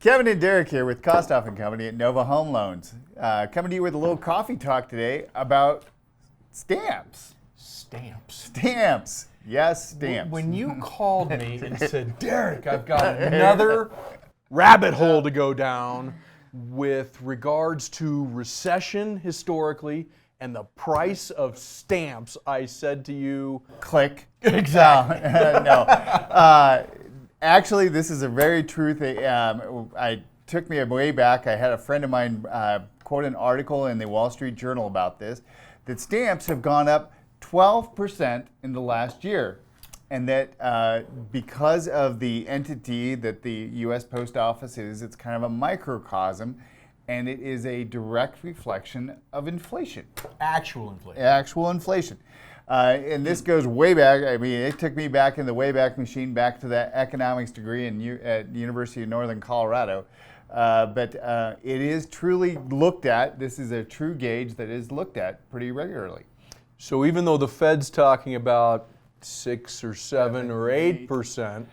Kevin and Derek here with Kostoff and Company at Nova Home Loans. Coming to you with a little coffee talk today about stamps. Stamps. Yes, stamps. When you called me and said, Derek, I've got another rabbit hole to go down with regards to recession historically and the price of stamps, I said to you, click. Exactly. No. Actually, this is a very true thing. I took me way back. I had a friend of mine quote an article in the Wall Street Journal about this, that stamps have gone up 12% in the last year. And that because of the entity that the U.S. Post Office is, it's kind of a microcosm, and it is a direct reflection of inflation. Actual inflation. Actual inflation. And this goes way back. I mean, it took me back in the Wayback Machine, back to that economics degree at the University of Northern Colorado. But it is truly looked at. This is a true gauge that is looked at pretty regularly. So even though the Fed's talking about 6 or 7 or 8%,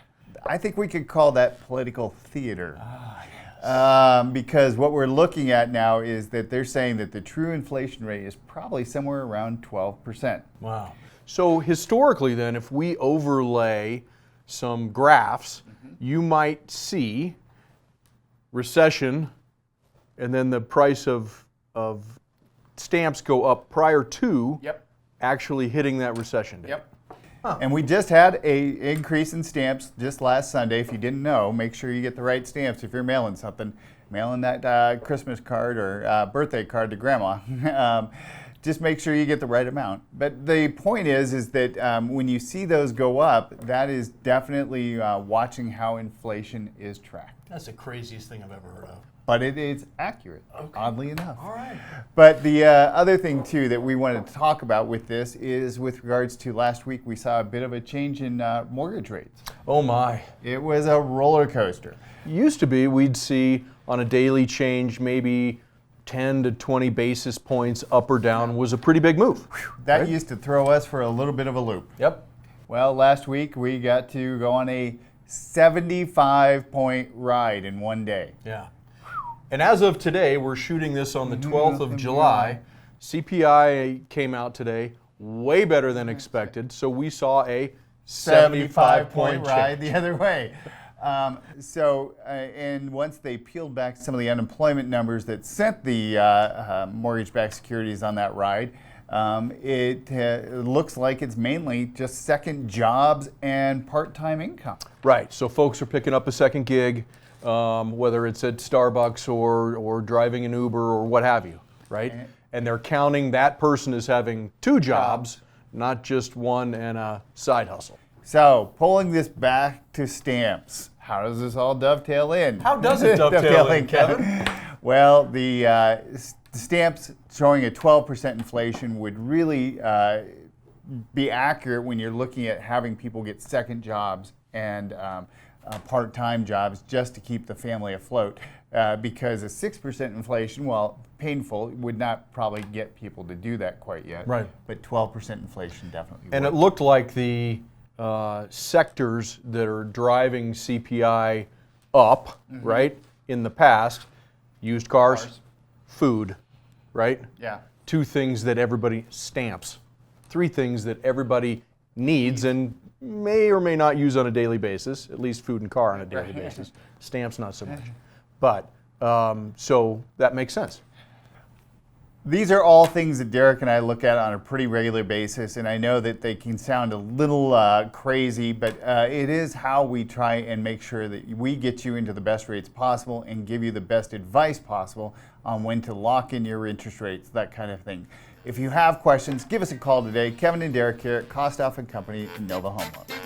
I think we could call that political theater. yes. Because what we're looking at now is that they're saying that the true inflation rate is probably somewhere around 12%. Wow. So historically then, if we overlay some graphs, you might see recession and then the price of stamps go up prior to actually hitting that recession date. Huh. And we just had an increase in stamps just last Sunday. If you didn't know, make sure you get the right stamps. If you're mailing something, mailing that Christmas card or birthday card to grandma. Just make sure you get the right amount. But the point is that when you see those go up, that is definitely watching how inflation is tracked. That's the craziest thing I've ever heard of. But it is accurate, Okay. oddly enough. All right. But the other thing, too, that we wanted to talk about with this is with regards to last week, we saw a bit of a change in mortgage rates. Oh, my. It was a roller coaster. Used to be, we'd see on a daily change maybe 10 to 20 basis points up or down was a pretty big move. That right? used to throw us for a little bit of a loop. Yep. Well, last week we got to go on a 75-point ride in one day. Yeah. And as of today, we're shooting this on the 12th of July. CPI came out today, way better than expected. So we saw a 75-point ride the other way. And once they peeled back some of the unemployment numbers that sent the mortgage-backed securities on that ride, it looks like it's mainly just second jobs and part-time income. Right. So folks are picking up a second gig. Whether it's at Starbucks or driving an Uber or what have you, right? And they're counting that person as having 2 jobs, not just one and a side hustle. So, pulling this back to stamps, how does this all dovetail in? How does it dovetail in, Kevin? Well, the stamps showing a 12% inflation would really be accurate when you're looking at having people get second jobs and part-time jobs just to keep the family afloat, because a 6% inflation, while painful, would not probably get people to do that quite yet. Right. But 12% inflation definitely would. And it looked like the sectors that are driving CPI up, right, in the past, used cars, food, right? Yeah. 2 things that everybody stamps. 3 things that everybody needs and may or may not use on a daily basis, at least food and car on a daily basis. Stamps, not so much. But, so that makes sense. These are all things that Derek and I look at on a pretty regular basis, and I know that they can sound a little crazy, but it is how we try and make sure that we get you into the best rates possible and give you the best advice possible on when to lock in your interest rates, that kind of thing. If you have questions, give us a call today. Kevin and Derek here at Kostoff and Company, Nova Home Loans.